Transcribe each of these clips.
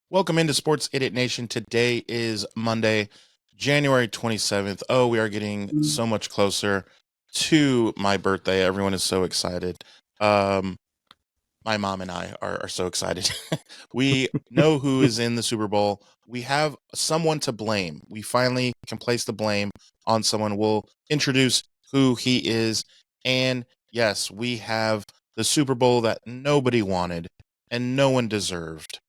Welcome into Sports Idiot Nation. Today is Monday, January 27th. Oh, we are getting so much closer to my birthday. Everyone is so excited. My mom and I are so excited. We know who is in the Super Bowl. We have someone to blame. We finally can place the blame on someone. We'll introduce who he is. And yes, we have the Super Bowl that nobody wanted and no one deserved.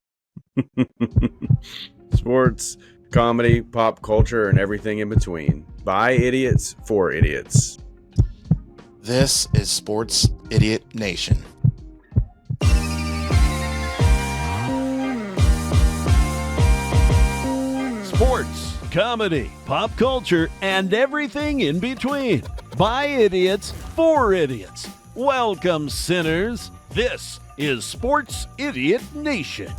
Sports, comedy, pop culture, and everything in between. By idiots, for idiots. This is Sports Idiot Nation. Sports, comedy, pop culture, and everything in between. By idiots, for idiots. Welcome, sinners. This is Sports Idiot Nation.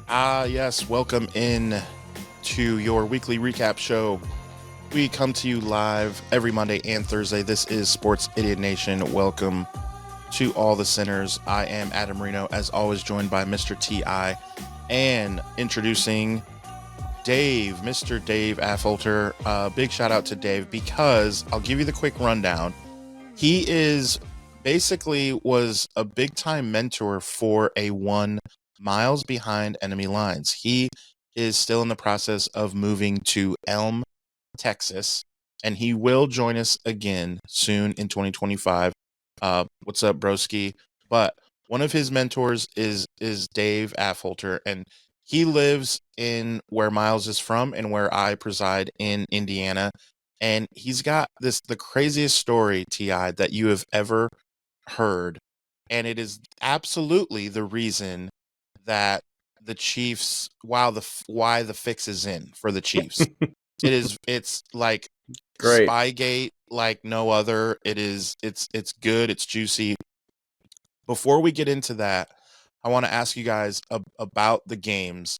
Yes, welcome in to your weekly recap show. We come to you live every Monday and Thursday. This is Sports Idiot Nation. Welcome to all the sinners. I am Adam Marino, as always, joined by Mr. T.I. and introducing Dave, Mr. Dave Affolter. Big shout out to Dave because I'll give you the quick rundown. He is basically was a big time mentor for A1 miles behind enemy lines. He is still in the process of moving to Elm, Texas, and he will join us again soon in 2025. What's up, broski? But one of his mentors is Dave Affolter, and he lives in where Miles is from and where I preside in Indiana. And he's got the craziest story, T.I., that you have ever heard. And it is absolutely the reason that the Chiefs, why the fix is in for the Chiefs. It's like Great. Spygate like no other. It's good, it's juicy. Before we get into that, I want to ask you guys about the games.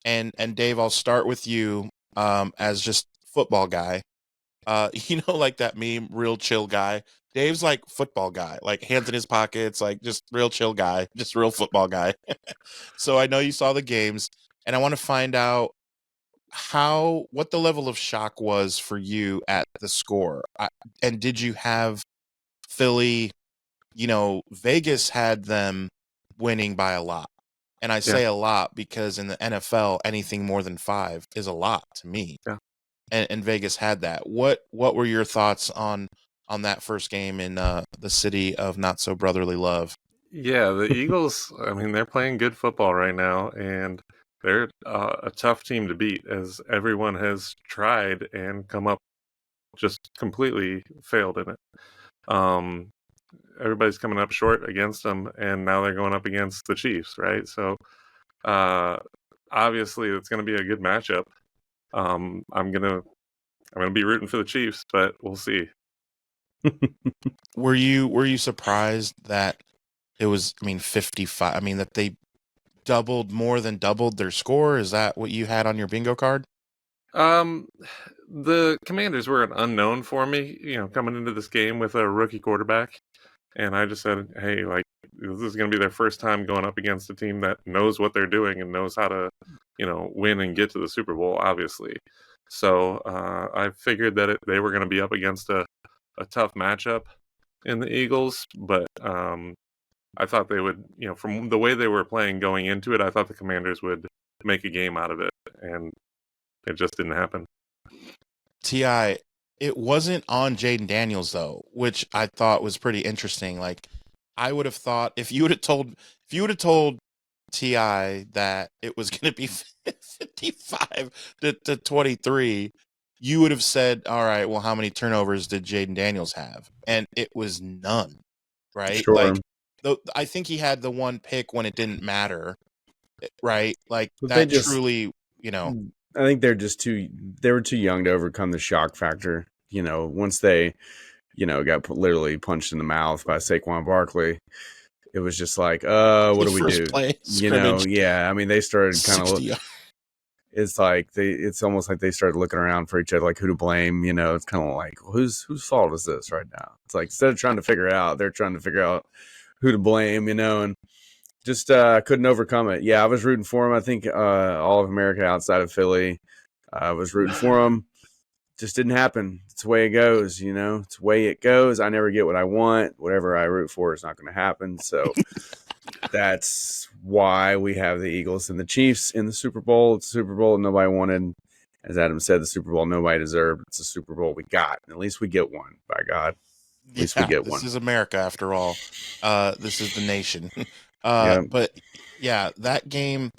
And Dave, I'll start with you as just football guy. Like that meme, real chill guy. Dave's like football guy, like hands in his pockets, like just real chill guy, just real football guy. So I know you saw the games, and I want to find out what the level of shock was for you at the score. And did you have Philly, Vegas had them winning by a lot. And I say a lot because in the NFL, anything more than 5 is a lot to me. Yeah. And Vegas had that. What were your thoughts on that first game in the city of not so brotherly love? Yeah, the Eagles, I mean, they're playing good football right now, and they're a tough team to beat, as everyone has tried and come up just completely failed in it. Everybody's coming up short against them, and now they're going up against the Chiefs, right? So obviously it's going to be a good matchup. I'm gonna be rooting for the Chiefs, but we'll see. Were you surprised that it was 55? I mean, that they more than doubled their score? Is that what you had on your bingo card? The Commanders were an unknown for me, coming into this game with a rookie quarterback. And I just said, hey, like, this is going to be their first time going up against a team that knows what they're doing and knows how to, win and get to the Super Bowl, obviously. So I figured that they were going to be up against a tough matchup in the Eagles. But I thought they would, from the way they were playing going into it, I thought the Commanders would make a game out of it. And it just didn't happen. T.I., it wasn't on Jaden Daniels, though, which I thought was pretty interesting. Like, I would have thought if you would have told T.I. that it was going to be 55 to 23, you would have said, all right, well, how many turnovers did Jaden Daniels have? And it was none, right? Sure. Like, I think he had the one pick when it didn't matter, right? Like, But that truly, I think they were too young to overcome the shock factor. Once they, got literally punched in the mouth by Saquon Barkley, it was just like, what do we do? Yeah. I mean, they started kind of, it's like it's almost like they started looking around for each other, like who to blame. It's kind of like, whose fault is this right now? It's like, instead of trying to figure it out, they're trying to figure out who to blame, and just couldn't overcome it. Yeah, I was rooting for him. I think all of America outside of Philly, I was rooting for him. Just didn't happen. It's the way it goes, you know. It's the way it goes. I never get what I want. Whatever I root for is not going to happen. So that's why we have the Eagles and the Chiefs in the Super Bowl. It's a Super Bowl nobody wanted. As Adam said, the Super Bowl nobody deserved. It's a Super Bowl we got. At least we get one, by God. At least we get one. This is America, after all. This is the nation. Yeah. But, yeah, that game,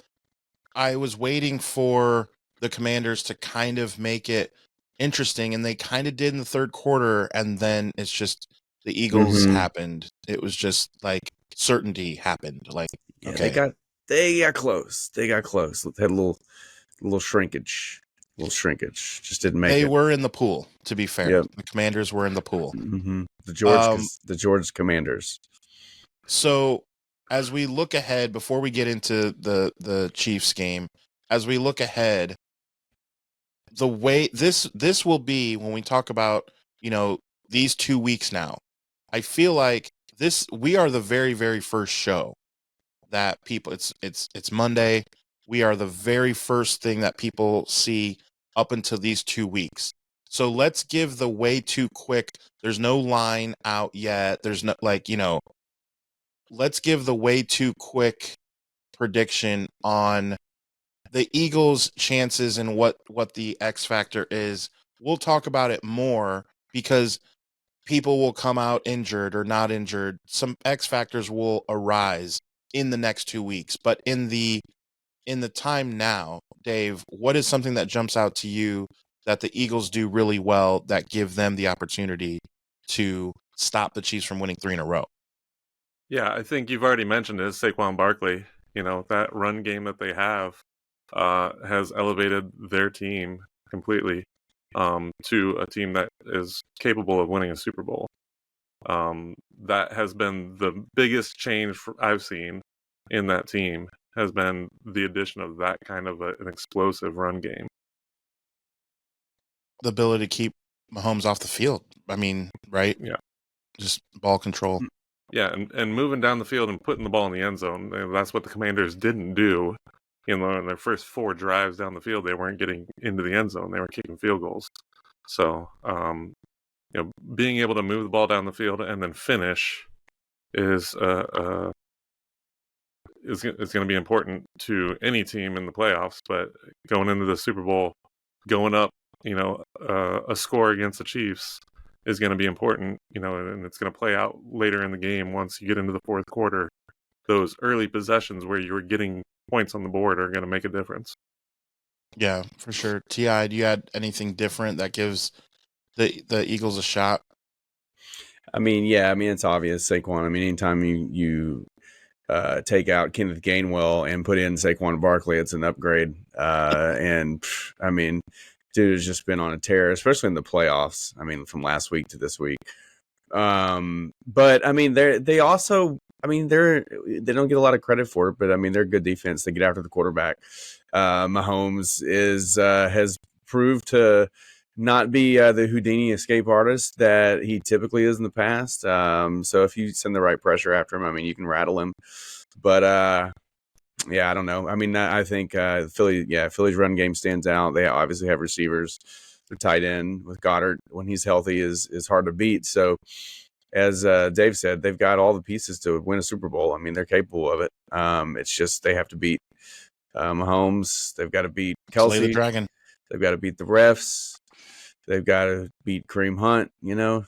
I was waiting for the Commanders to kind of make it interesting, and they kind of did in the third quarter, and then it's just the Eagles happened. It was just like certainty happened. Like, yeah, okay, they got close. They got close. Had a little shrinkage. Just didn't make it. They were in the pool, to be fair. Yep. The Commanders were in the pool. The George Commanders. So as we look ahead, before we get into the Chiefs game, as we look ahead, the way this will be when we talk about, you know, these 2 weeks now, I feel like we are the very, very first show that people, it's Monday. We are the very first thing that people see up until these 2 weeks. So let's give the way too quick. There's no line out yet. There's no, like, you know, let's give the way too quick prediction on the Eagles' chances and what the X factor is. We'll talk about it more because people will come out injured or not injured. Some X factors will arise in the next 2 weeks. But in the time now, Dave, what is something that jumps out to you that the Eagles do really well that give them the opportunity to stop the Chiefs from winning 3 in a row? Yeah, I think you've already mentioned it, Saquon Barkley. You know, that run game that they have has elevated their team completely to a team that is capable of winning a Super Bowl. That has been the biggest change I've seen in that team, has been the addition of that kind of an explosive run game. The ability to keep Mahomes off the field. I mean, right? Yeah. Just ball control. Yeah, and moving down the field and putting the ball in the end zone. That's what the Commanders didn't do. You know, in their first 4 drives down the field, they weren't getting into the end zone. They were kicking field goals. So, you know, being able to move the ball down the field and then finish is going to be important to any team in the playoffs. But going into the Super Bowl, going up, you know, a score against the Chiefs is going to be important, you know, and it's going to play out later in the game once you get into the fourth quarter. Those early possessions where you were getting points on the board are going to make a difference. Yeah, for sure. T.I., do you add anything different that gives the Eagles a shot? I mean, yeah, I mean, it's obvious, Saquon. I mean, anytime you take out Kenneth Gainwell and put in Saquon Barkley, it's an upgrade. And I mean, dude has just been on a tear, especially in the playoffs. I mean, from last week to this week. But I mean, they also, I mean, they don't get a lot of credit for it, but I mean, they're good defense. They get after the quarterback. Mahomes has proved to not be the Houdini escape artist that he typically is in the past. So if you send the right pressure after him, I mean, you can rattle him. But yeah, I don't know. I mean, I think Philly's run game stands out. They obviously have receivers. The tight end with Goddard, when he's healthy, is hard to beat. So, as Dave said, they've got all the pieces to win a Super Bowl. I mean, they're capable of it. It's just they have to beat Mahomes. They've got to beat Kelsey. Slay the dragon. They've got to beat the refs. They've got to beat Kareem Hunt. You know,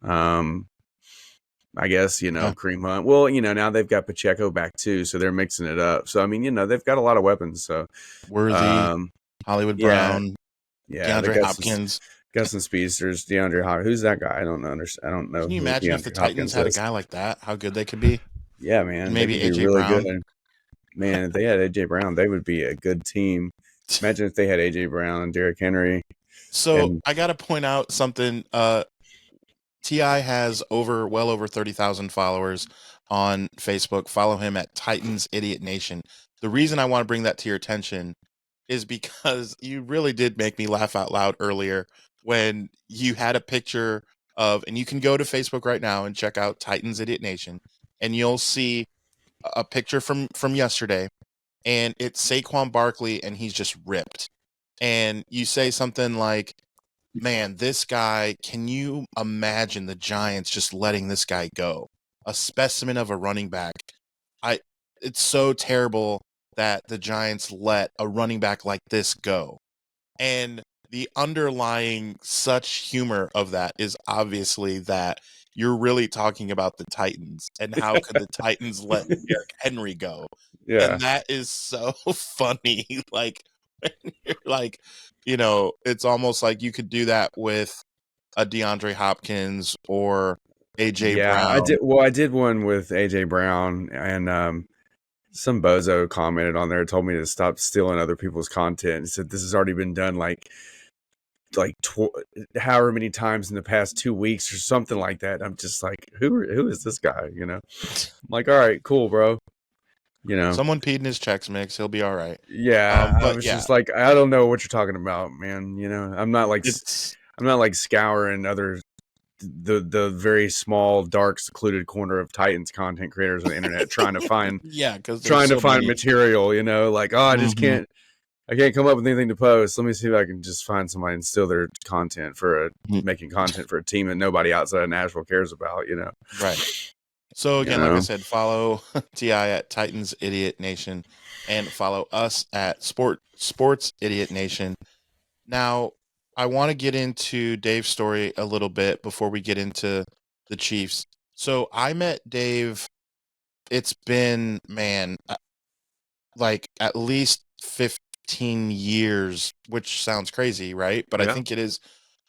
I guess, you know, Kareem Hunt. Well, you know, now they've got Pacheco back too, so they're mixing it up. So I mean, you know, they've got a lot of weapons. So Worthy, Hollywood Brown, DeAndre Hopkins. Got some speedsters. DeAndre Hopkins. Who's that guy? I don't know. I don't know. Can you imagine if the Titans had a guy like that? How good they could be? Yeah, man. Maybe AJ Brown. Good. Man, if they had AJ Brown, they would be a good team. Imagine if they had AJ Brown and Derrick Henry. So I got to point out something. T.I. has well over 30,000 followers on Facebook. Follow him at Titans Idiot Nation. The reason I want to bring that to your attention is because you really did make me laugh out loud earlier when you had a picture of, and you can go to Facebook right now and check out Titans Idiot Nation, and you'll see a picture from yesterday, and it's Saquon Barkley, and he's just ripped. And you say something like, man, this guy, can you imagine the Giants just letting this guy go? A specimen of a running back. It's so terrible that the Giants let a running back like this go. And the underlying such humor of that is obviously that you're really talking about the Titans and how could the Titans let Derrick Henry go? Yeah. And that is so funny. Like, when you're like, it's almost like you could do that with a DeAndre Hopkins or AJ Brown. I did one with AJ Brown, and some bozo commented on there, told me to stop stealing other people's content, and said this has already been done like however many times in the past 2 weeks or something like that. I'm just like, who is this guy? I'm like, all right, cool, bro. Someone peed in his checks mix. He'll be all right. Yeah, but I was just like, I don't know what you're talking about, man. I'm not like scouring the very small, dark, secluded corner of Titans content creators on the internet trying to find find material. I just can't come up with anything to post. Let me see if I can just find somebody and steal their content for making content for a team that nobody outside of Nashville cares about. Right. So again, like I said, follow Ti at Titans Idiot Nation and follow us at Sports Idiot Nation. Now, I want to get into Dave's story a little bit before we get into the Chiefs. So I met Dave. It's been, like at least 15 years, which sounds crazy, right? But I think it is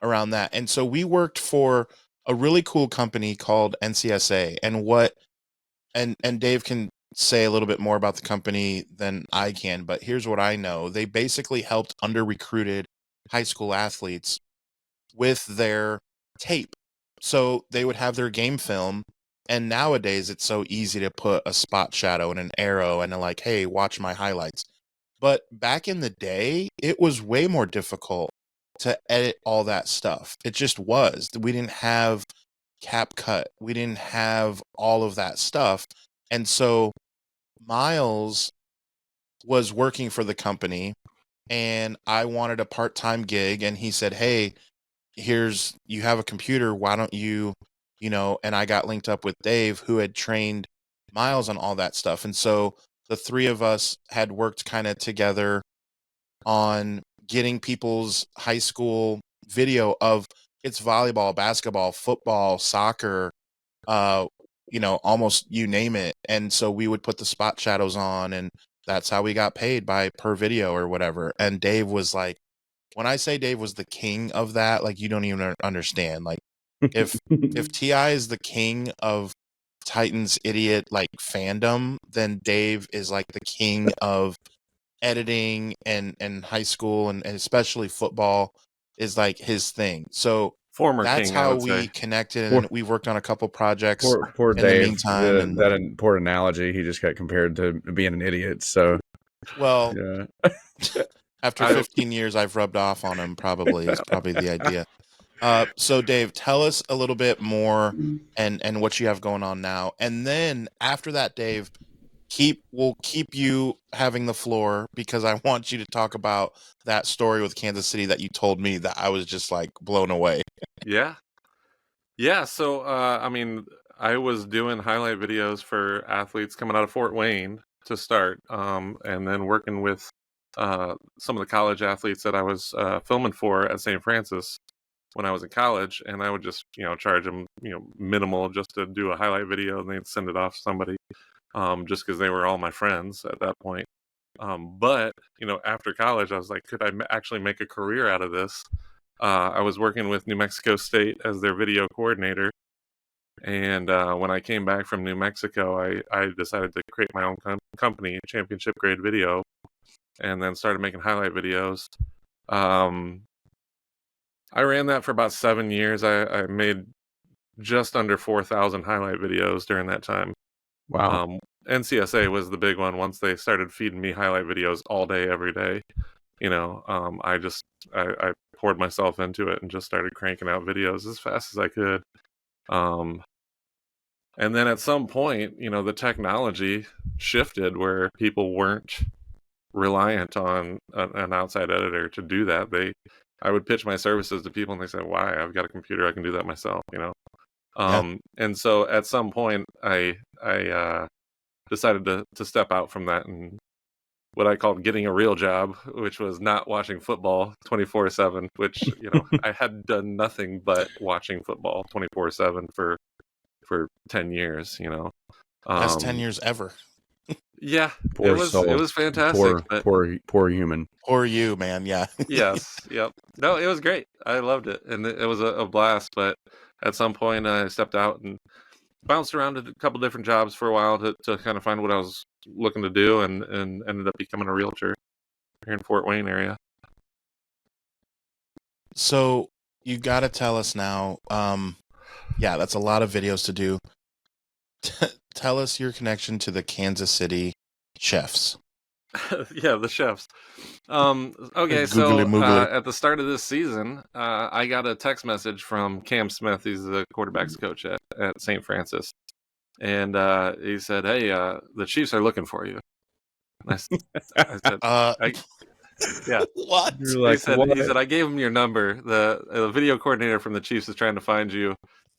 around that. And so we worked for a really cool company called NCSA, and Dave can say a little bit more about the company than I can, but here's what I know. They basically helped under-recruited high school athletes with their tape. So they would have their game film, and nowadays it's so easy to put a spot shadow and an arrow and like, hey, watch my highlights. But back in the day, it was way more difficult to edit all that stuff. It just was. We didn't have CapCut. We didn't have all of that stuff. And so Miles was working for the company, and I wanted a part-time gig, and he said, hey, you have a computer, why don't you, and I got linked up with Dave, who had trained Miles on all that stuff. And so the three of us had worked kind of together on getting people's high school video of it's volleyball, basketball, football, soccer, almost you name it. And so we would put the spot shadows on, and that's how we got paid per video or whatever. And Dave was like, when I say Dave was the king of that, like, you don't even understand. Like, if T.I. is the king of Titans idiot like fandom, then Dave is like the king of editing and high school and especially football is like his thing. So that's king, how we connected, and we worked on a couple projects poor in Dave, the meantime. that poor analogy, he just got compared to being an idiot. So after 15 years, I've rubbed off on him. Probably the idea. So Dave, tell us a little bit more and what you have going on now. And then after that, Dave, we'll keep you having the floor, because I want you to talk about that story with Kansas City that you told me that I was just like blown away. Yeah. So, I was doing highlight videos for athletes coming out of Fort Wayne to start, and then working with some of the college athletes that I was filming for at St. Francis when I was in college, and I would just, charge them, minimal just to do a highlight video, and they'd send it off to somebody, just because they were all my friends at that point. But, after college, I was like, could I actually make a career out of this? I was working with New Mexico State as their video coordinator, and when I came back from New Mexico, I decided to create my own company, Championship Grade Video, and then started making highlight videos. I ran that for about 7 years. I made just under 4,000 highlight videos during that time. Wow. NCSA was the big one. Once they started feeding me highlight videos all day, every day, I poured myself into it and just started cranking out videos as fast as I could. And then at some point, the technology shifted where people weren't reliant on an outside editor to do that. I would pitch my services to people and they said, why? I've got a computer. I can do that myself, And so at some point I decided to step out from that and what I called getting a real job, which was not watching football 24/7, which, I had done nothing but watching football 24/7 for 10 years, Best 10 years ever. Yeah, Poor it soul. was fantastic. Poor human. Poor you, man. Yeah. Yes, yep. No, it was great. I loved it, and it was a blast. But at some point, I stepped out and bounced around a couple different jobs for a while to kind of find what I was looking to do, and ended up becoming a realtor here in Fort Wayne area. So you got to tell us now. Yeah, that's a lot of videos to do. Tell us your connection to the Kansas City Chefs. Yeah, the Chefs. Okay, so at the start of this season, I got a text message from Cam Smith. He's the quarterbacks coach at St. Francis. And he said, hey, the Chiefs are looking for you. I said, yeah. What? He said, I gave him your number. The video coordinator from the Chiefs is trying to find you.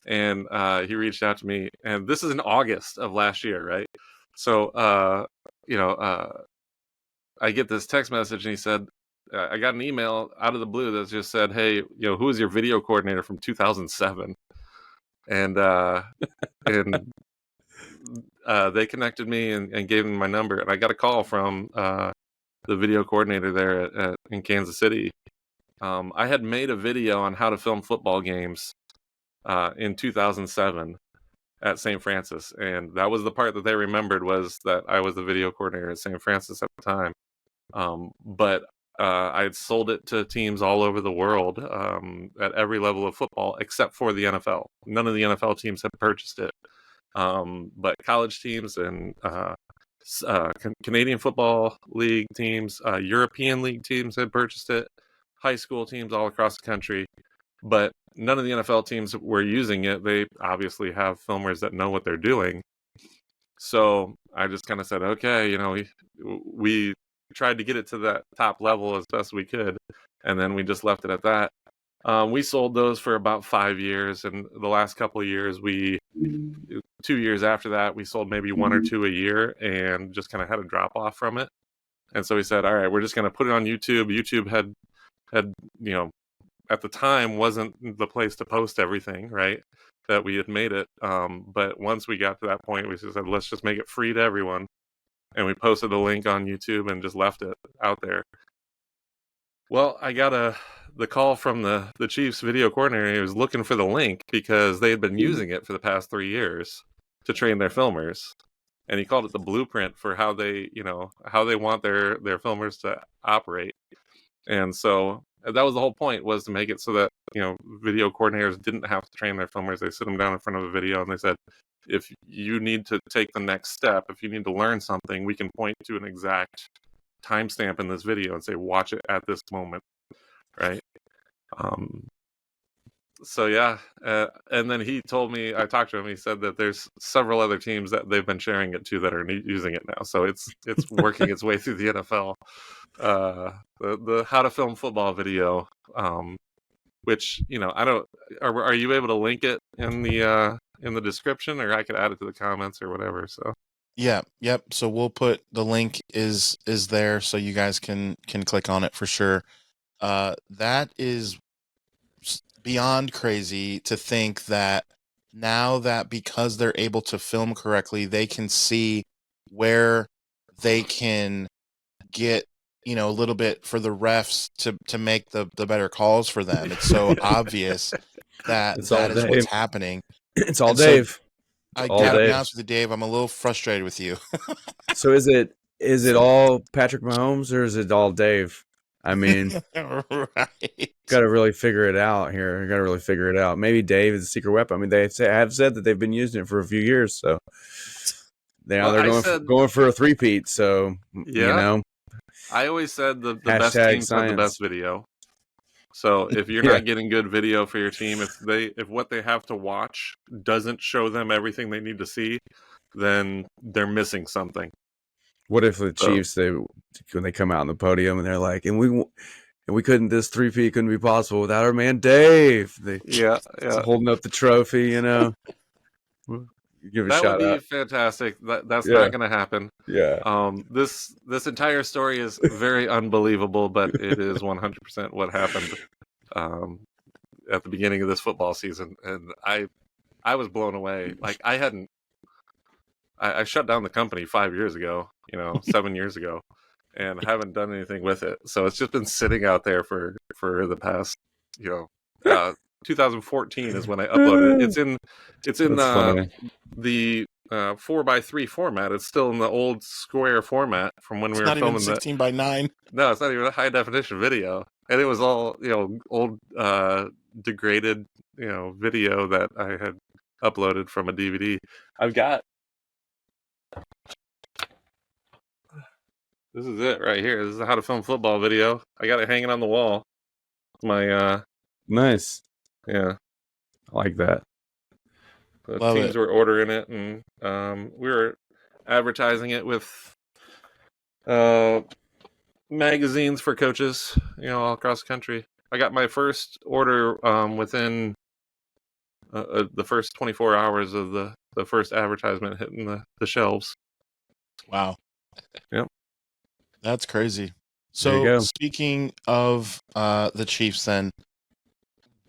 And he reached out to me. And this is in August of last year, right? So, I get this text message and he said, I got an email out of the blue that just said, hey, who is your video coordinator from 2007? And they connected me and gave me my number. And I got a call from the video coordinator there in Kansas City. I had made a video on how to film football games in 2007 at St. Francis. And that was the part that they remembered, was that I was the video coordinator at St. Francis at the time. But I had sold it to teams all over the world at every level of football except for the NFL. None of the NFL teams had purchased it. But college teams and Canadian Football League teams, European League teams had purchased it, high school teams all across the country. But none of the NFL teams were using it. They obviously have filmers that know what they're doing. So I just kind of said, okay, we tried to get it to that top level as best we could, and then we just left it at that. We sold those for about 5 years, and the last couple of years, 2 years after that, we sold maybe one or two a year, and just kind of had a drop off from it. And so we said, all right, we're just going to put it on YouTube. YouTube had at the time wasn't the place to post everything, right, that we had made it. But once we got to that point, we just said, let's just make it free to everyone. And we posted a link on YouTube and just left it out there. Well, I got the call from the Chiefs video coordinator. He was looking for the link because they had been using it for the past 3 years to train their filmers. And he called it the blueprint for how they want their filmers to operate. And so that was the whole point, was to make it so that, video coordinators didn't have to train their filmers. They sit them down in front of a video and they said, if you need to take the next step, if you need to learn something, we can point to an exact timestamp in this video and say, watch it at this moment. Right. So yeah. And then he told me, I talked to him, he said that there's several other teams that they've been sharing it to that are using it now. So it's working its way through the NFL. The how to film football video, which, I don't, are you able to link it in the description, or I could add it to the comments or whatever? So yeah, yep. So we'll put the link is there, so you guys can click on it for sure. That is beyond crazy to think that now that because they're able to film correctly, they can see where they can get, a little bit for the refs to make the better calls for them. It's so obvious that is what's happening. It's all Dave. So, I gotta be honest with you, Dave, I'm a little frustrated with you. So is it all Patrick Mahomes, or is it all Dave? I mean, right. Got to really figure it out here. Got to really figure it out. Maybe Dave is a secret weapon. I mean, they have said that they've been using it for a few years, so they're going for a three-peat. So I always said the best teams have the best video. So if you're Yeah. not getting good video for your team, if what they have to watch doesn't show them everything they need to see, then they're missing something. What if the Chiefs, when they come out on the podium and they're like, and we couldn't, this 3-peat couldn't be possible without our man Dave. Yeah. Holding up the trophy, you know. Give a That would shout be out. fantastic. That's Yeah. not going to happen. Yeah. This entire story is very unbelievable, but it is 100% what happened at the beginning of this football season, and I was blown away. Like I shut down the company 5 years ago, 7 years ago, and haven't done anything with it. So it's just been sitting out there for the past, 2014 is when I uploaded it. It's in the 4:3 format. It's still in the old square format from when we were not filming even 16:9. No, it's not even a high definition video, and it was all old degraded video that I had uploaded from a DVD. I've got this is it right here. This is how to film football video. I got it hanging on the wall. My Nice. yeah, I like that. the Love teams it. were ordering it, and we were advertising it with magazines for coaches, all across the country. I got my first order within the first 24 hours of the first advertisement hitting the shelves. Wow. Yep. That's crazy. There you go. So speaking of the Chiefs then,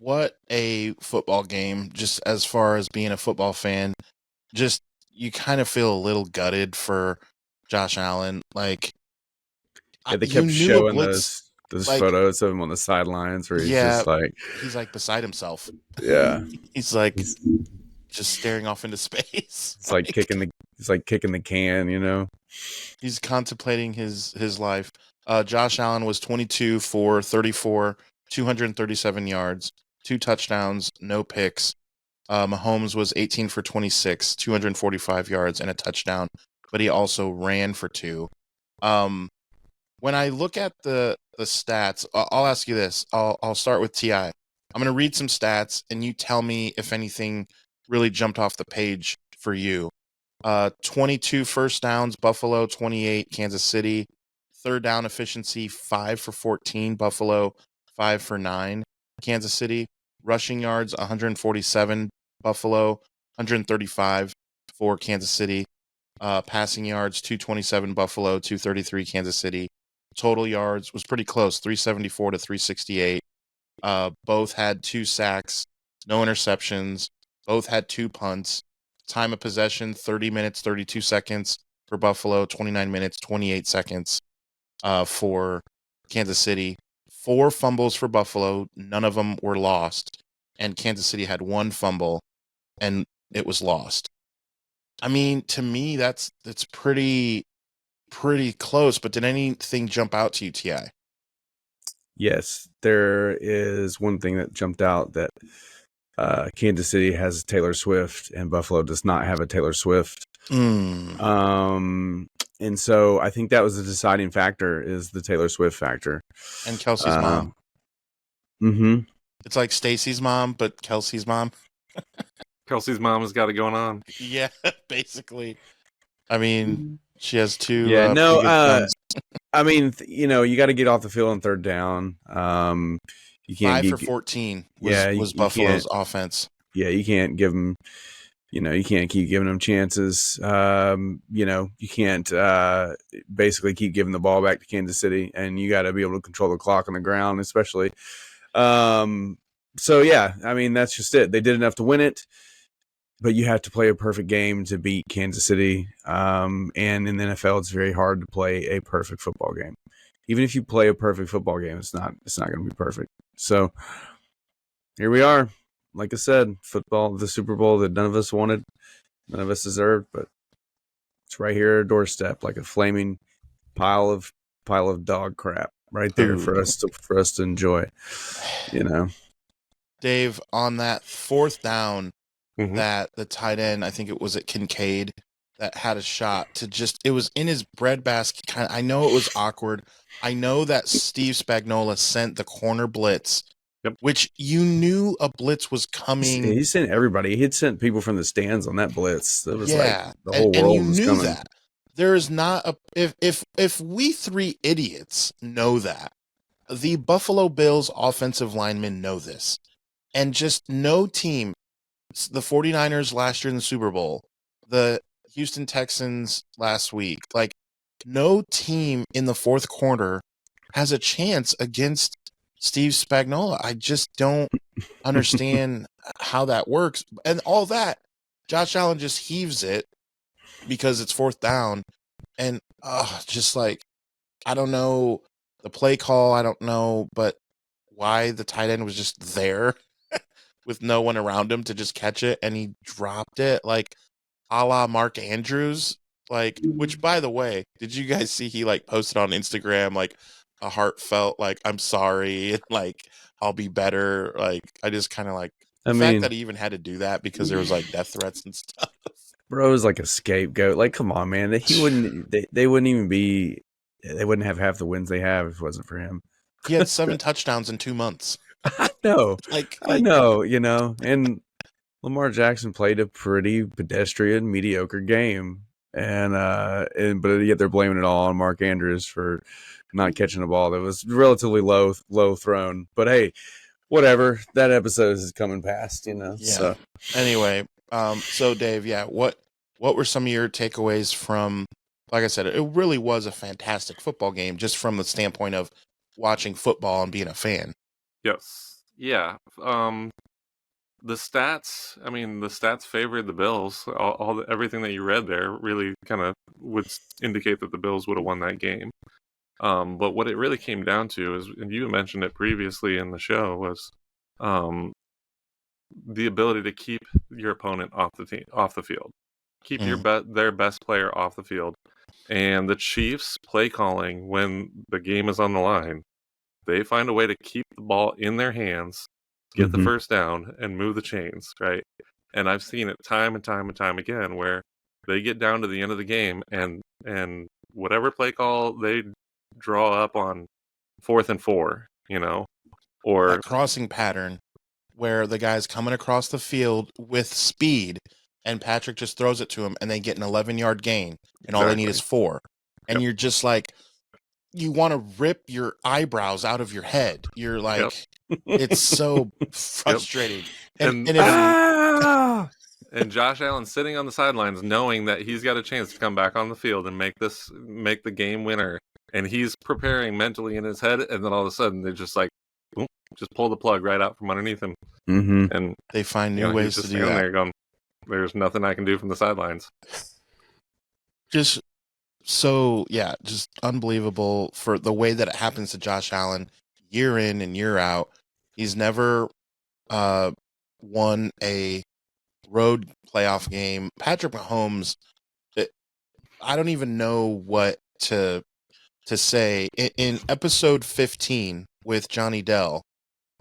what a football game, just as far as being a football fan, just you kind of feel a little gutted for Josh Allen. Like, Yeah, they you kept knew a showing blitz, those like- photos of him on the sidelines where he's Yeah. just like, he's like beside himself. yeah, He's like just staring off into space. it's like kicking the can, you know. He's contemplating his life. Josh Allen was 22 for 34, 237 yards, 2 touchdowns, no picks. Mahomes was 18 for 26, 245 yards and a touchdown, but he also ran for 2. When I look at the stats, I'll ask you this. I'll start with Ti. I'm going to read some stats, and you tell me if anything really jumped off the page for you. 22 first downs, Buffalo, 28, Kansas City. Third down efficiency, 5 for 14, Buffalo, 5 for 9, Kansas City. Rushing yards, 147, Buffalo, 135 for Kansas City. Passing yards, 227, Buffalo, 233, Kansas City. Total yards was pretty close, 374 to 368. Both had 2 sacks, no interceptions. Both had 2 punts. Time of possession, 30 minutes, 32 seconds for Buffalo, 29 minutes, 28 seconds for Kansas City. 4 fumbles for Buffalo. None of them were lost. And Kansas City had 1 fumble, and it was lost. I mean, to me, that's pretty close. But did anything jump out to you, Ti? Yes, there is one thing that jumped out that Kansas City has Taylor Swift and Buffalo does not have a Taylor Swift. And so I think that was the deciding factor is the Taylor Swift factor. And Kelsey's mom. Mm-hmm. It's like Stacy's mom, but Kelsey's mom. Kelsey's mom has got it going on. Yeah, basically. I mean, she has 2. Yeah, no. pretty good friends. I mean, you got to get off the field on third down. You can't 5 for 14 was, Yeah, was you Buffalo's can't. offense. Yeah, you can't give them. You can't keep giving them chances. You can't basically keep giving the ball back to Kansas City, and you got to be able to control the clock on the ground, especially. So yeah, I mean that's just it. They did enough to win it, but you have to play a perfect game to beat Kansas City. And in the NFL, it's very hard to play a perfect football game. Even if you play a perfect football game, it's not going to be perfect. So here we are. Like I said, football, the Super Bowl that none of us wanted, none of us deserved, but it's right here at our doorstep, like a flaming pile of dog crap right there for us to enjoy. Dave, on that 4th down, Mhm. that the tight end, I think it was at Kincaid, that had a shot to it was in his breadbasket. I know it was awkward. I know that Steve Spagnuolo sent the corner blitz which you knew a blitz was coming. He sent everybody. He had sent people from the stands on that blitz. It was like the whole and world you was knew coming. that. There is not a if we three idiots know that, the Buffalo Bills offensive linemen know this. And just no team, the 49ers last year in the Super Bowl, the Houston Texans last week, like no team in the fourth quarter has a chance against Steve Spagnuolo. I just don't understand how that works. And all that, Josh Allen just heaves it because it's fourth down. And just like, I don't know the play call. I don't know, but why the tight end was just there with no one around him to just catch it, and he dropped it like a la Mark Andrews. Like, which by the way, did you guys see he like posted on Instagram like a heartfelt like I'm sorry, like I'll be better. Like I just kind of like the fact that he even had to do that because there was like death threats and stuff. Bro is like a scapegoat. Like, come on, man. He wouldn't. They wouldn't even be. They wouldn't have half the wins they have if it wasn't for him. He had 7 touchdowns in 2 months. I know. I know. You know, and Lamar Jackson played a pretty pedestrian, mediocre game, and but yet they're blaming it all on Mark Andrews for not catching a ball that was relatively low thrown. But hey, whatever. That episode is coming past, you know. Yeah. So. Anyway, so Dave, what were some of your takeaways from? Like I said, it really was a fantastic football game, just from the standpoint of watching football and being a fan. Yes. Yeah. The stats, I mean, the stats favored the Bills. Everything that you read there really kind of would indicate that the Bills would have won that game. But what it really came down to is, and you mentioned it previously in the show, was the ability to keep your opponent off the field, keep their best player off the field. And the Chiefs' play calling when the game is on the line, they find a way to keep the ball in their hands, get the first down, and move the chains, right? And I've seen it time and time and time again where they get down to the end of the game and whatever play call they draw up on 4th and 4, you know, or that crossing pattern where the guy's coming across the field with speed and Patrick just throws it to him and they get an 11-yard gain and all they need is 4. And you're just like, you want to rip your eyebrows out of your head. You're like, it's so frustrating. And Josh Allen sitting on the sidelines knowing that he's got a chance to come back on the field and make the game winner. And he's preparing mentally in his head. And then all of a sudden they just like, boom, just pull the plug right out from underneath him. And they find new ways to do that. There going, there's nothing I can do from the sidelines. Just just unbelievable for the way that it happens to Josh Allen year in and year out. He's never won a road playoff game. Patrick Mahomes, I don't even know what to say. In episode 15 with Johnny Dell,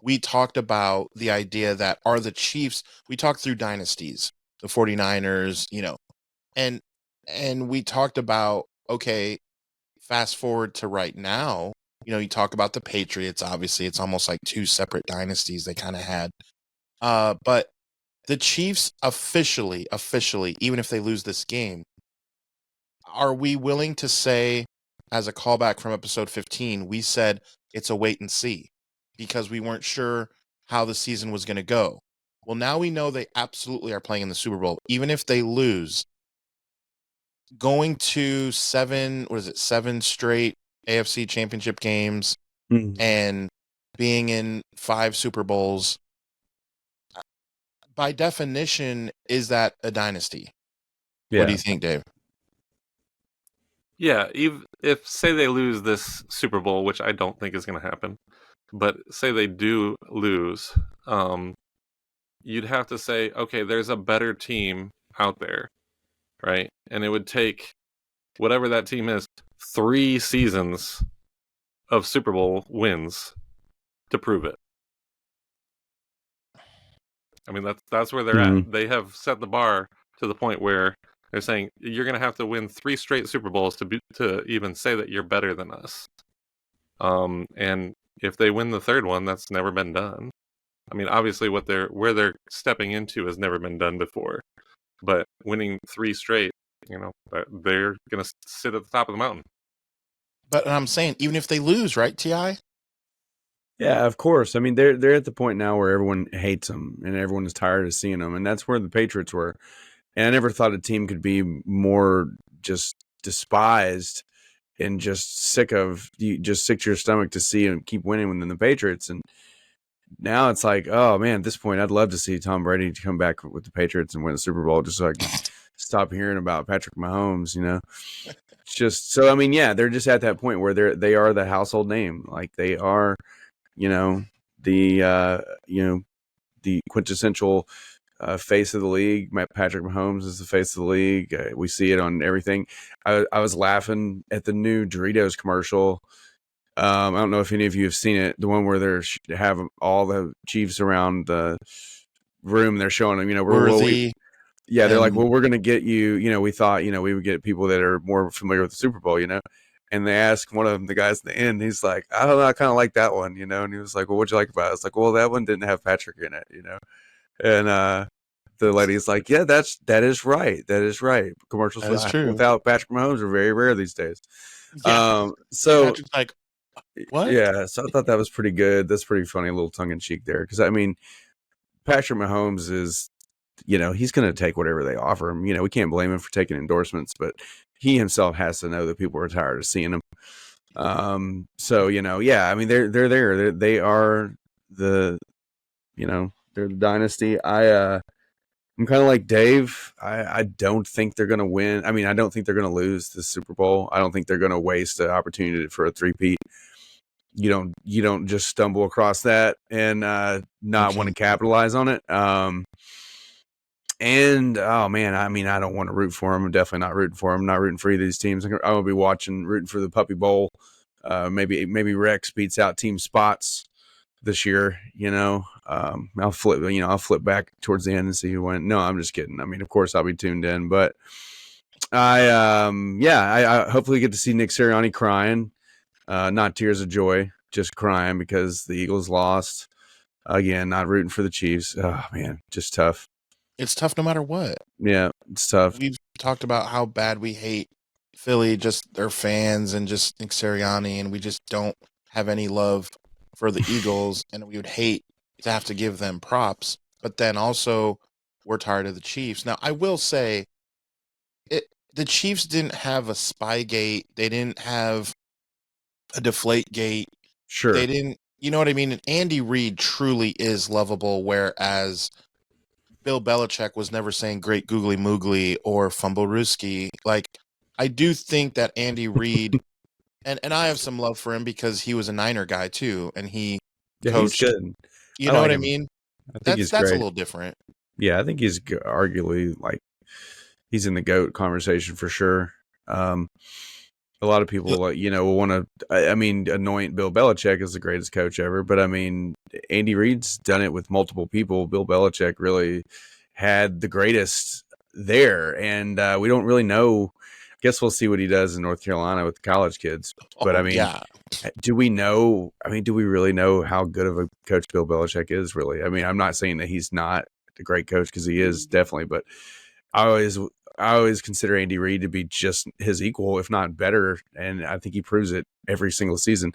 we talked about the idea that are the Chiefs, we talked through dynasties, the 49ers, you know, and we talked about, okay, fast forward to right now, you know, you talk about the Patriots, obviously it's almost like 2 separate dynasties they kind of had. But the Chiefs officially, even if they lose this game, are we willing to say, as a callback from episode 15, we said it's a wait and see because we weren't sure how the season was going to go. Well, now we know they absolutely are playing in the Super Bowl, even if they lose. Going to 7 straight AFC championship games and being in 5 Super Bowls, by definition, is that a dynasty? Yeah. What do you think, Dave? Yeah, if say they lose this Super Bowl, which I don't think is going to happen, but say they do lose, you'd have to say, okay, there's a better team out there, right? And it would take whatever that team is 3 seasons of Super Bowl wins to prove it. I mean, that's where they're at. They have set the bar to the point where they're saying you're going to have to win 3 straight Super Bowls to even say that you're better than us. And if they win the 3rd one, that's never been done. I mean, obviously where they're stepping into has never been done before. But winning 3 straight, they're going to sit at the top of the mountain. But I'm saying, even if they lose, right, Ti? Yeah, of course. I mean, they're at the point now where everyone hates them and everyone is tired of seeing them, and that's where the Patriots were. And I never thought a team could be more just despised and just sick to your stomach to see and keep winning than the Patriots. And now it's like, oh man, at this point, I'd love to see Tom Brady come back with the Patriots and win the Super Bowl, just so I can stop hearing about Patrick Mahomes. Just so, I mean, yeah, they're just at that point where they are the household name, like they are, the quintessential face of the league. Patrick Mahomes is the face of the league. We see it on everything. I was laughing at the new Doritos commercial. I don't know if any of you have seen it. The one where they have all the Chiefs around the room. And they're showing them, Worthy. They're like, well, we're going to get you. We thought, we would get people that are more familiar with the Super Bowl, And they asked one of them, the guys at the end, he's like, I don't know, I kind of like that one, And he was like, well, what'd you like about it? I was like, well, that one didn't have Patrick in it, And the lady's like, yeah, that is right. That is right. Commercials that is true. Without Patrick Mahomes are very rare these days. Yeah. So Patrick's like, what? Yeah, so I thought that was pretty good. That's pretty funny, a little tongue in cheek there. Because I mean, Patrick Mahomes is, he's going to take whatever they offer him. We can't blame him for taking endorsements, but he himself has to know that people are tired of seeing him. So yeah, I mean, they're there. They are they're the dynasty. I'm kind of like Dave. I don't think they're going to win. I mean, I don't think they're going to lose the Super Bowl. I don't think they're going to waste an opportunity for a three-peat. You don't just stumble across that and not want to capitalize on it. And oh man, I mean, I don't want to root for them. I'm definitely not rooting for them. I'm not rooting for either of these teams. I'm gonna be rooting for the Puppy Bowl. Maybe Rex beats out Team Spots this year. I'll flip back towards the end and see who went. No, I'm just kidding. I mean, of course I'll be tuned in, but I hopefully get to see Nick Sirianni crying. Not tears of joy, just crying because the Eagles lost. Again, not rooting for the Chiefs. Oh, man, just tough. It's tough no matter what. Yeah, it's tough. We've talked about how bad we hate Philly, just their fans and just Nick Sirianni, and we just don't have any love for the Eagles, and we would hate to have to give them props. But then also, we're tired of the Chiefs. Now, I will say, the Chiefs didn't have a Spygate. They didn't have a Deflategate. Sure. They didn't, you know what I mean? And Andy Reid truly is lovable, whereas Bill Belichick was never saying great googly moogly or fumblerooski. Like, I do think that Andy Reid, and I have some love for him because he was a Niner guy too, and he coached. He's good. You know what I mean? I think that's a little different. Yeah, I think he's arguably he's in the GOAT conversation for sure. A lot of people will want to. I mean, anoint Bill Belichick as the greatest coach ever, but I mean, Andy Reid's done it with multiple people. Bill Belichick really had the greatest there, and we don't really know. I guess we'll see what he does in North Carolina with the college kids. But I mean, do we know? I mean, do we really know how good of a coach Bill Belichick is? Really? I mean, I'm not saying that he's not a great coach because he is definitely, but I always consider Andy Reid to be just his equal, if not better, and I think he proves it every single season.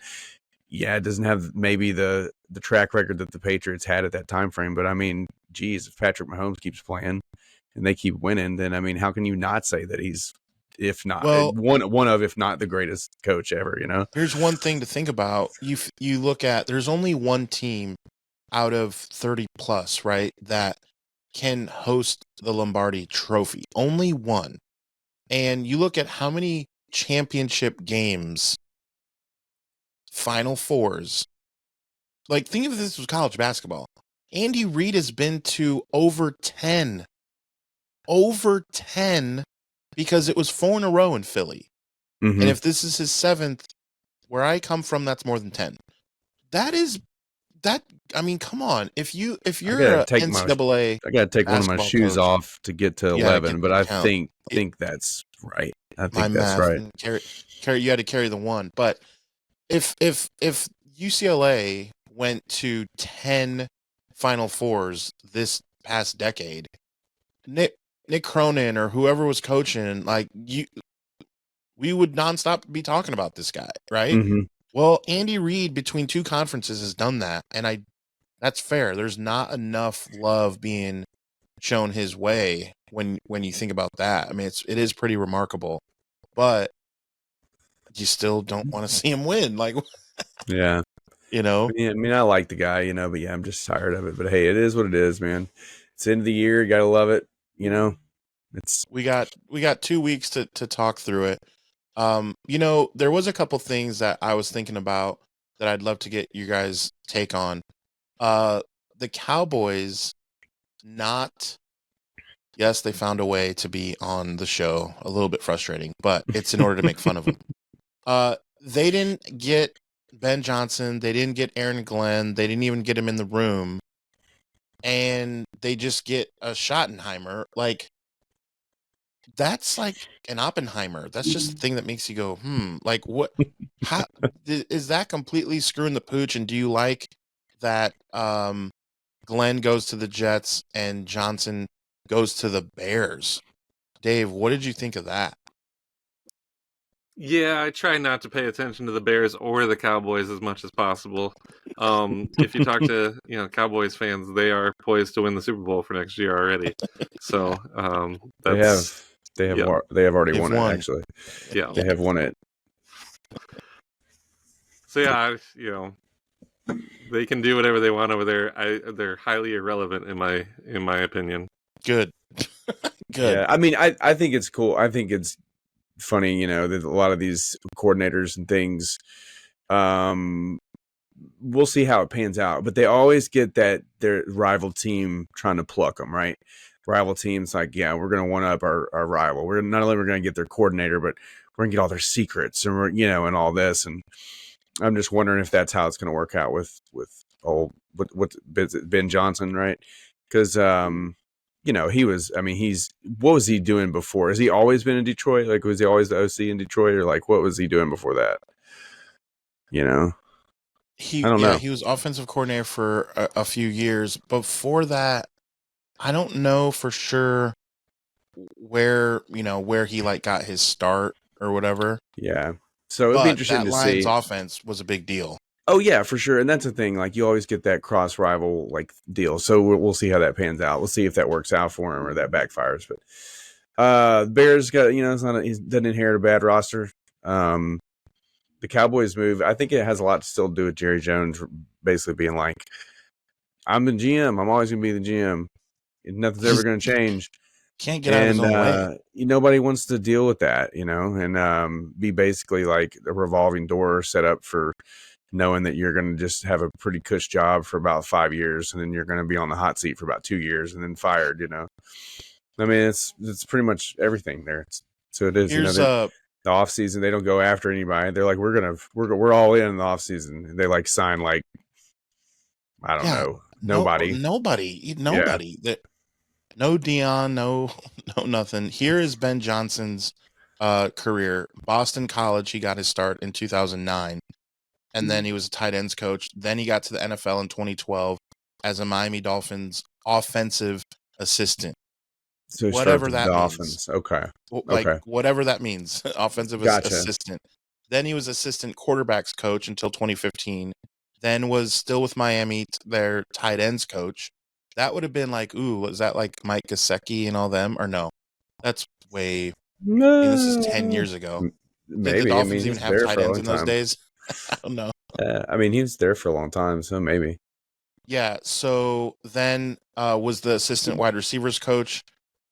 Yeah, it doesn't have maybe the track record that the Patriots had at that time frame, but I mean, geez, if Patrick Mahomes keeps playing and they keep winning, then I mean, how can you not say that he's, if not one of, if not the greatest coach ever? Here's one thing to think about. You look at, there's only one team out of 30 plus, right, that can host the Lombardi Trophy. Only one. And you look at how many championship games, Final Fours. Like, think of this as college basketball. Andy Reid has been to over 10. Over 10 because it was 4 in a row in Philly. Mm-hmm. And if this is his 7th, where I come from, that's more than 10. I mean, come on. If you're a NCAA, I gotta take one of my shoes off to get to 11, but I think that's right. I think that's right. Carry, you had to carry the one. But if UCLA went to 10 Final Fours this past decade. Nick Cronin or whoever was coaching, like we would nonstop be talking about this guy, right? Mm-hmm. Well, Andy Reid between two conferences has done that, and that's fair. There's not enough love being shown his way when you think about that. I mean, it is pretty remarkable, but you still don't want to see him win. Like, Yeah. Yeah, I mean, I like the guy, but yeah, I'm just tired of it. But hey, it is what it is, man. It's the end of the year. You got to love it. It's we got 2 weeks to talk through it. There was a couple things that I was thinking about that I'd love to get you guys' take on. The Cowboys, yes, they found a way to be on the show. A little bit frustrating, but it's in order to make fun of them. They didn't get Ben Johnson. They didn't get Aaron Glenn. They didn't even get him in the room. And they just get a Schottenheimer. Like, that's like an Oppenheimer. That's just the thing that makes you go, like what? How is that completely screwing the pooch? And do you like that Glenn goes to the Jets and Johnson goes to the Bears? Dave, what did you think of that? Yeah, I try not to pay attention to the Bears or the Cowboys as much as possible. If you talk to Cowboys fans, they are poised to win the Super Bowl for next year already. So that's they have already won it. won. Actually, yeah, they have won it. So yeah, they can do whatever they want over there. They're highly irrelevant in my opinion. Good. Good. Yeah, I mean, I think it's cool. I think it's funny, that a lot of these coordinators and things, we'll see how it pans out, but they always get that their rival team trying to pluck them, right? Rival teams like, yeah, we're going to one up our rival. We're not only going to get their coordinator, but we're going to get all their secrets and and all this. And I'm just wondering if that's how it's going to work out with Ben Johnson, right? Because, what was he doing before? Has he always been in Detroit? Like, was he always the OC in Detroit, or like, what was he doing before that? I don't know. He was offensive coordinator for a few years. Before that, I don't know for sure where he like got his start or whatever. Yeah. So it'd be interesting to see. Lions offense was a big deal. Oh yeah, for sure. And that's the thing. Like, you always get that cross rival like deal. So we'll see how that pans out. We'll see if that works out for him or that backfires. But Bears got he doesn't inherit a bad roster. The Cowboys move, I think it has a lot to still do with Jerry Jones basically being like, I'm the GM. I'm always going to be the GM. Nothing's ever going to change. Can't get out of his own way. Nobody wants to deal with that, and be basically like a revolving door set up for knowing that you're going to just have a pretty cush job for about 5 years, and then you're going to be on the hot seat for about 2 years and then fired, I mean, it's pretty much everything there. So it is, the off season, they don't go after anybody. They're like, we're all in the off season. They like sign like, I don't know, nobody. Yeah. No Dion, no nothing. Here is Ben Johnson's career. Boston College, he got his start in 2009, and then he was a tight ends coach. Then he got to the NFL in 2012 as a Miami Dolphins offensive assistant. So whatever that Dolphins. means. Okay. Whatever that means. Offensive assistant. Then he was assistant quarterbacks coach until 2015. Then was still with Miami, their tight ends coach. That would have been like, was that like Mike Gesicki and all them? Or no? That's way... No. this is 10 years ago. Maybe. Did the Dolphins even have tight ends in those days? I don't know. He was there for a long time, so maybe. Yeah, so then was the assistant wide receivers coach,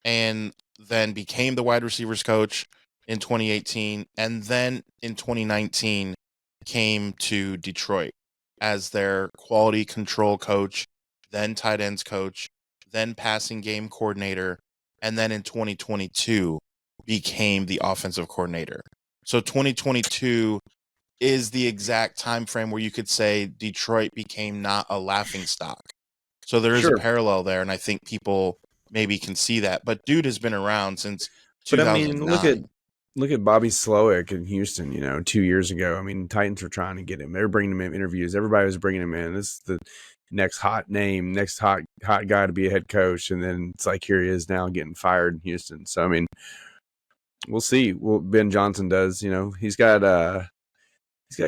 and then became the wide receivers coach in 2018, and then in 2019 came to Detroit as their quality control coach, then tight ends coach, then passing game coordinator, and then in 2022 became the offensive coordinator. So 2022 is the exact time frame where you could say Detroit became not a laughingstock. So there is a parallel there, and I think people maybe can see that. But dude has been around since 2009. But I mean, look at Bobby Slowick in Houston, 2 years ago. I mean, Titans were trying to get him. They were bringing him in interviews. Everybody was bringing him in. This is the next hot name, next hot guy to be a head coach. And then it's like, here he is now getting fired in Houston. So, I mean, we'll see what Ben Johnson does. He's got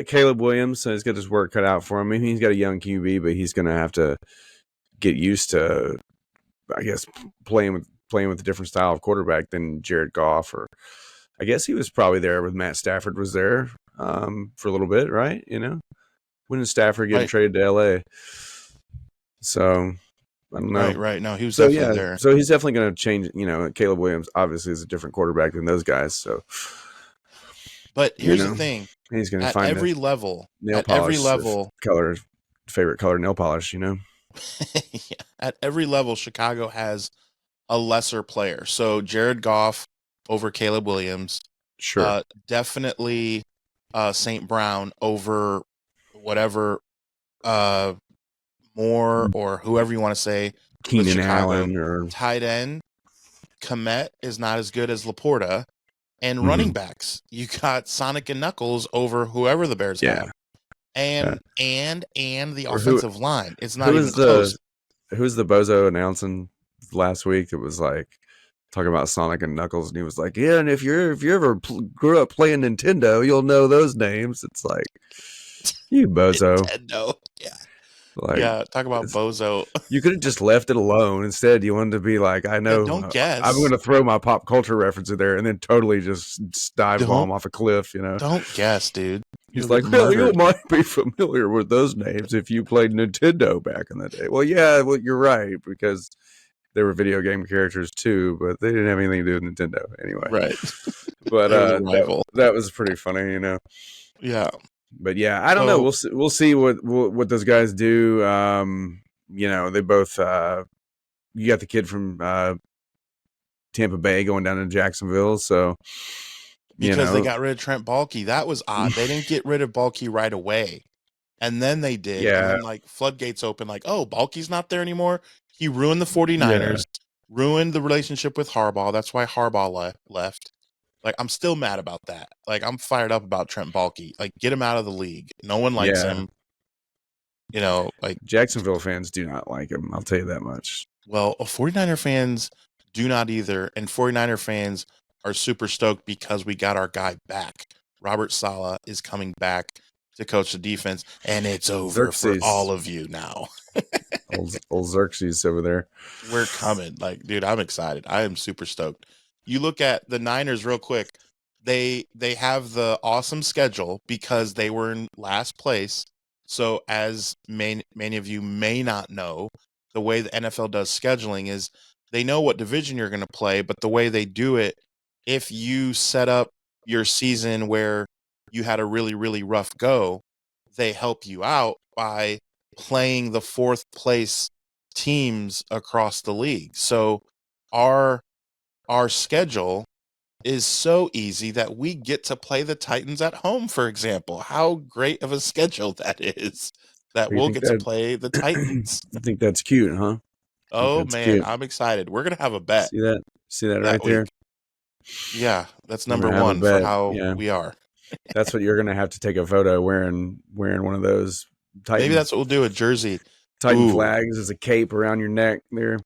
Caleb Williams, so he's got his work cut out for him. I mean, he's got a young QB, but he's going to have to get used to, I guess, playing with a different style of quarterback than Jared Goff, or I guess he was probably there with Matt Stafford was there for a little bit, right? When did Stafford get traded to LA? So I don't know. Right. No, he was definitely there. So he's definitely going to change. Caleb Williams obviously is a different quarterback than those guys. So, but here's the thing: he's going to find every level, favorite color nail polish. Yeah, at every level, Chicago has a lesser player. So Jared Goff over Caleb Williams. Sure. Definitely St. Brown over whatever Moore or whoever you want to say. Keenan Allen or tight end. Komet is not as good as Laporta. And running backs, you got Sonic and Knuckles over whoever the Bears have. And the offensive line. It's not even close. Who's the bozo announcing last week? It was like talking about Sonic and Knuckles, and he was like, "Yeah, and if you ever grew up playing Nintendo, you'll know those names." It's like, you bozo. Nintendo, yeah. Talk about bozo. You could have just left it alone. Instead, you wanted to be like, "I know." Don't guess. I'm going to throw my pop culture reference in there, and then totally just dive bomb off a cliff. Don't guess, dude. He's like, well, you might be familiar with those names if you played Nintendo back in the day. Well, yeah, you're right, because they were video game characters too, but they didn't have anything to do with Nintendo anyway. Right. But that was pretty funny, Yeah. But yeah, I don't know. We'll see what those guys do. They both. You got the kid from Tampa Bay going down to Jacksonville, so. Because they got rid of Trent Baalke. That was odd. They didn't get rid of Baalke right away. And then they did. Yeah. And then, floodgates open, Baalke's not there anymore. He ruined the 49ers, ruined the relationship with Harbaugh. That's why Harbaugh left. I'm still mad about that. I'm fired up about Trent Baalke. Get him out of the league. No one likes him. Jacksonville fans do not like him. I'll tell you that much. Well, 49er fans do not either. And 49er fans are super stoked because we got our guy back. Robert Saleh is coming back to coach the defense, and it's over for all of you now. old Xerxes over there. We're coming. Dude, I'm excited. I am super stoked. You look at the Niners real quick. They have the awesome schedule because they were in last place. So as many of you may not know, the way the NFL does scheduling is they know what division you're going to play, but the way they do it, if you set up your season where you had a really, really rough go, they help you out by playing the fourth place teams across the league. So our schedule is so easy that we get to play the Titans at home, for example. How great of a schedule that is, that we'll get to play the Titans. I think that's cute, huh? Oh, man, cute. I'm excited. We're going to have a bet. See that right there? Yeah, that's number one for how we are. That's what you're going to have to take a photo wearing one of those Titans. Maybe that's what we'll do, a jersey. Titan flags as a cape around your neck there.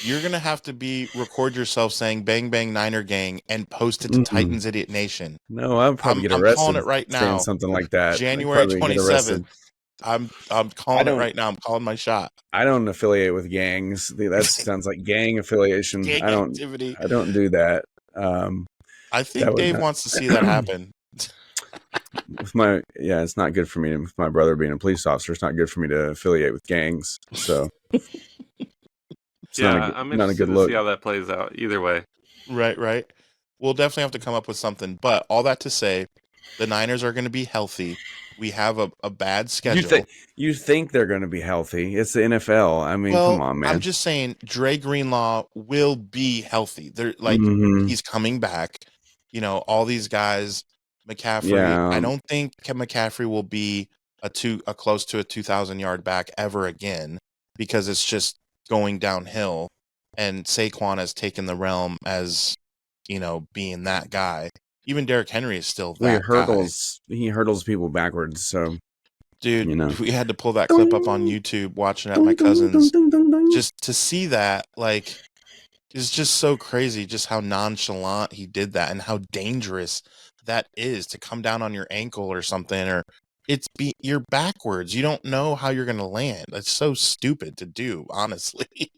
You're going to have to record yourself saying "Bang Bang Niner Gang" and post it to Titans Idiot Nation. No, I'm probably get arrested. I'm calling it right now. Something like that. January 27th. I'm calling it right now. I'm calling my shot. I don't affiliate with gangs. That sounds like gang affiliation. Gang activity. I don't do that. I think Dave wants to see that happen. It's not good for me. With my brother being a police officer, it's not good for me to affiliate with gangs. So, I'm interested to see how that plays out. Either way, right. We'll definitely have to come up with something. But all that to say, the Niners are going to be healthy. We have a bad schedule. You think they're going to be healthy? It's the NFL. I mean, come on, man. I'm just saying, Dre Greenlaw will be healthy. They're he's coming back. All these guys, McCaffrey. Yeah. I don't think McCaffrey will be a close to a 2,000-yard back ever again, because it's just going downhill. And Saquon has taken the realm as being that guy. even Derrick Henry is still Well, that guy. he hurdles people backwards. So, Dude, you know, we had to pull that clip up on YouTube watching at my cousin's just to see that. Like, it's just so crazy just how nonchalant he did that and how dangerous that is to come down on your ankle or something, or you're backwards. You don't know how you're going to land. That's so stupid to do, honestly.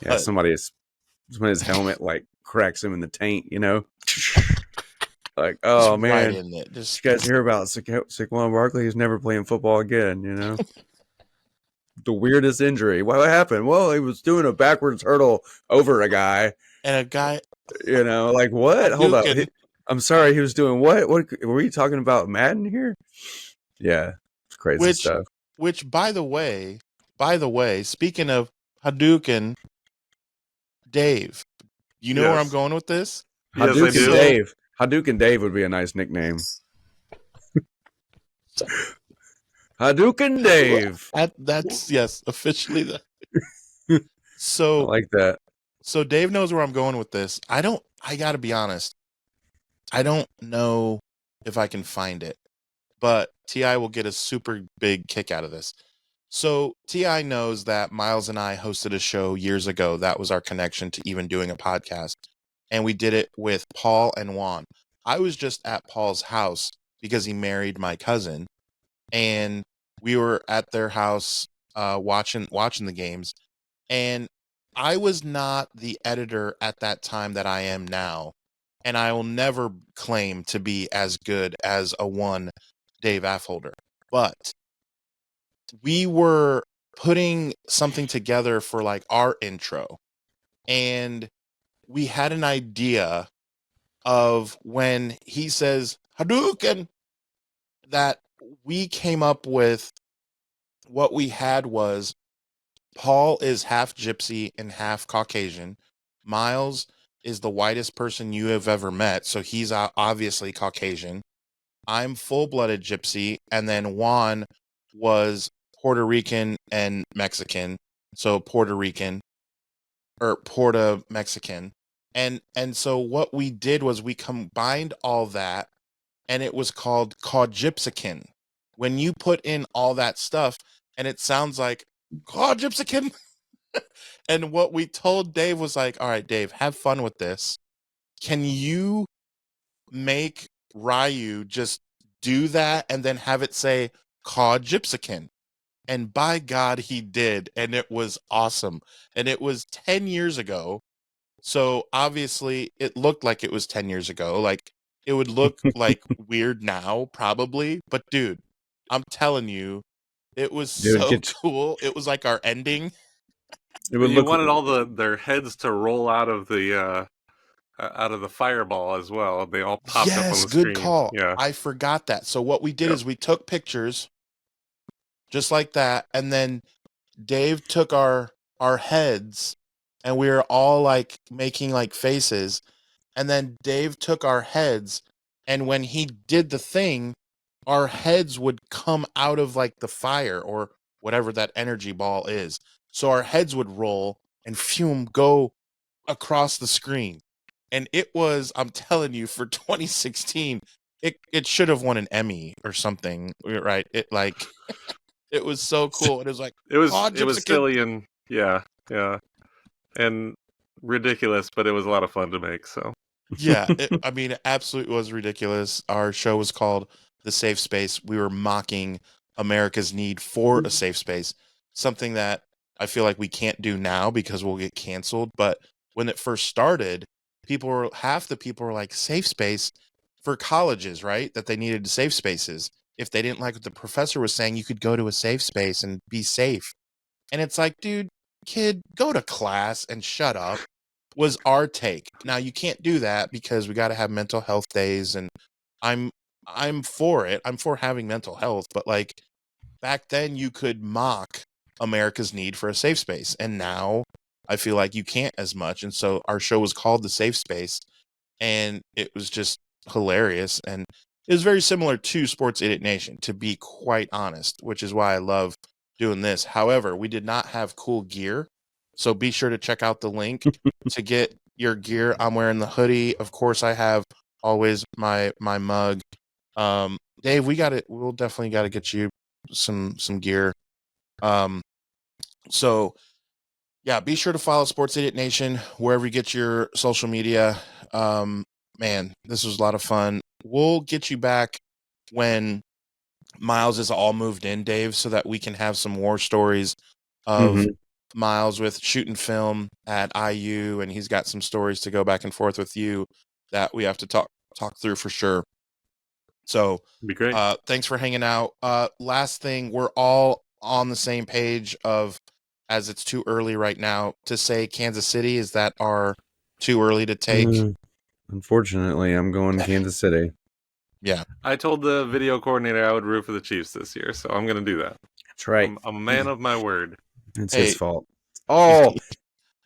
yeah, somebody's helmet like cracks him in the taint, you know? Like, oh Just right man, in it. did you guys hear about Saquon Barkley? He's never playing football again, you know? The weirdest injury. What happened? Well, he was doing a backwards hurdle over a guy. And a guy, You know, like what? Hold up. Hadouken. I'm sorry, he was doing what? What were you talking about? Madden here? Yeah, it's crazy stuff. Which by the way, speaking of Hadouken Dave, you know where I'm going with this? Yes, I do. Dave. Hadouken Dave would be a nice nickname. Hadouken Dave. That's yes, officially that. I So like that. So Dave knows where I'm going with this. I gotta be honest. I don't know if I can find it, but T.I. will get a super big kick out of this. So T.I. knows that Miles and I hosted a show years ago. That was our connection to even doing a podcast. And we did it with Paul and Juan. I was just at Paul's house because he married my cousin. And we were at their house watching the games. And I was not the editor at that time that I am now, and I will never claim to be as good as a one Dave Affolter. But we were putting something together for like our intro, and we had an idea of when he says Hadouken, that we came up with what we had was Paul is half gypsy and half Caucasian. Miles is the whitest person you have ever met, so he's obviously Caucasian. I'm full-blooded gypsy, and then Juan was Puerto Rican and Mexican, so Puerto Rican or Puerto Mexican. And so what we did was we combined all that, and it was called Gypsican. When you put in all that stuff, and it sounds like Gypsican. And what we told Dave was like, all right, Dave, have fun with this. Can you make Ryu just do that and then have it say Gypsican? And by God, he did. And it was awesome. And it was 10 years ago. So obviously it looked like it was 10 years ago. Like it would look like weird now, probably. But dude, I'm telling you, it was so cool. It was like our ending. It would You wanted all their heads to roll out of the fireball as well. They all popped up on the screen. Good call. Yeah, I forgot that. So what we did is we took pictures just like that, and then Dave took our heads, and we were all like making like faces, and then Dave took our heads, and when he did the thing, our heads would come out of like the fire or whatever that energy ball is. So our heads would roll and fume go across the screen. And it was, I'm telling you, for 2016, it should have won an Emmy or something, right? It like it was so cool. It was like it was silly and yeah, and ridiculous, but it was a lot of fun to make. So yeah, I mean, it absolutely was ridiculous. Our show was called The Safe Space. We were mocking America's need for a safe space, something that I feel like we can't do now because we'll get canceled. But when it first started, half the people were like, safe space for colleges, right? That they needed safe spaces. If they didn't like what the professor was saying, you could go to a safe space and be safe. And it's like, dude, kid, go to class and shut up, was our take. Now you can't do that because we got to have mental health days, and I'm for it. I'm for having mental health, but like back then you could mock America's need for a safe space, and now I feel like you can't as much. And so our show was called The Safe Space, and it was just hilarious, and it was very similar to Sports Idiot Nation, to be quite honest, which is why I love doing this. However, we did not have cool gear, so be sure to check out the link to get your gear. I'm wearing the hoodie. Of course, I have always my mug. Dave, we'll definitely got to get you some gear. So yeah, be sure to follow Sports Idiot Nation wherever you get your social media. Man, this was a lot of fun. We'll get you back when Miles is all moved in, Dave, so that we can have some war stories of Miles with shooting film at IU, and he's got some stories to go back and forth with you that we have to talk through for sure. So Be great. Thanks for hanging out. Last thing, we're all on the same page of, as it's too early right now to say Kansas City. Is that our too early to take? Unfortunately, I'm going Kansas City. Yeah. I told the video coordinator I would root for the Chiefs this year, so I'm going to do that. That's right. I'm a man of my word. It's Hey. his fault. Oh,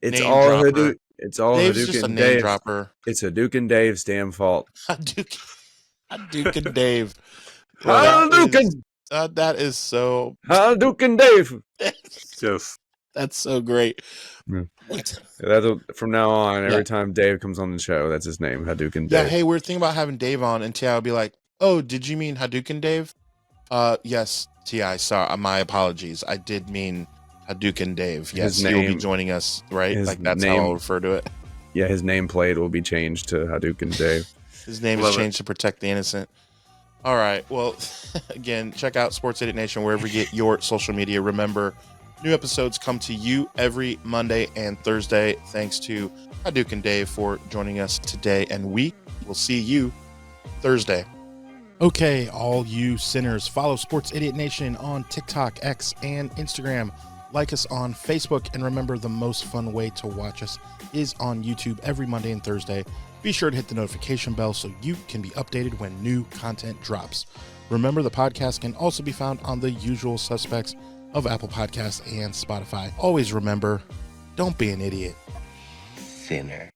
it's Name all dropper. Hadouken. It's all Dave's just a Hadouken name Dave. dropper. It's Hadouken Dave's damn fault. Hadouken Dave. Hadouken. That is so. Hadouken Dave. Just That's so great. Yeah. From now on, every time Dave comes on the show, that's his name, Hadouken Dave. Yeah, hey, we're thinking about having Dave on, and T.I. will be like, "Oh, did you mean Hadouken Dave?" Yes, T.I. Sorry, my apologies. I did mean Hadouken Dave. Yes, he will be joining us, right? Like that's how I'll refer to it. Yeah, his nameplate will be changed to Hadouken Dave. His name is changed to protect the innocent. All right. Well, again, check out Sports Idiot Nation wherever you get your social media. Remember, new episodes come to you every Monday and Thursday. Thanks to Hadouken Dave for joining us today, and we will see you Thursday. Okay, all you sinners, follow Sports Idiot Nation on TikTok, X, and Instagram. Like us on Facebook, and remember, the most fun way to watch us is on YouTube every Monday and Thursday. Be sure to hit the notification bell so you can be updated when new content drops. Remember, the podcast can also be found on the usual suspects of Apple Podcasts and Spotify. Always remember, don't be an idiot. Sinner.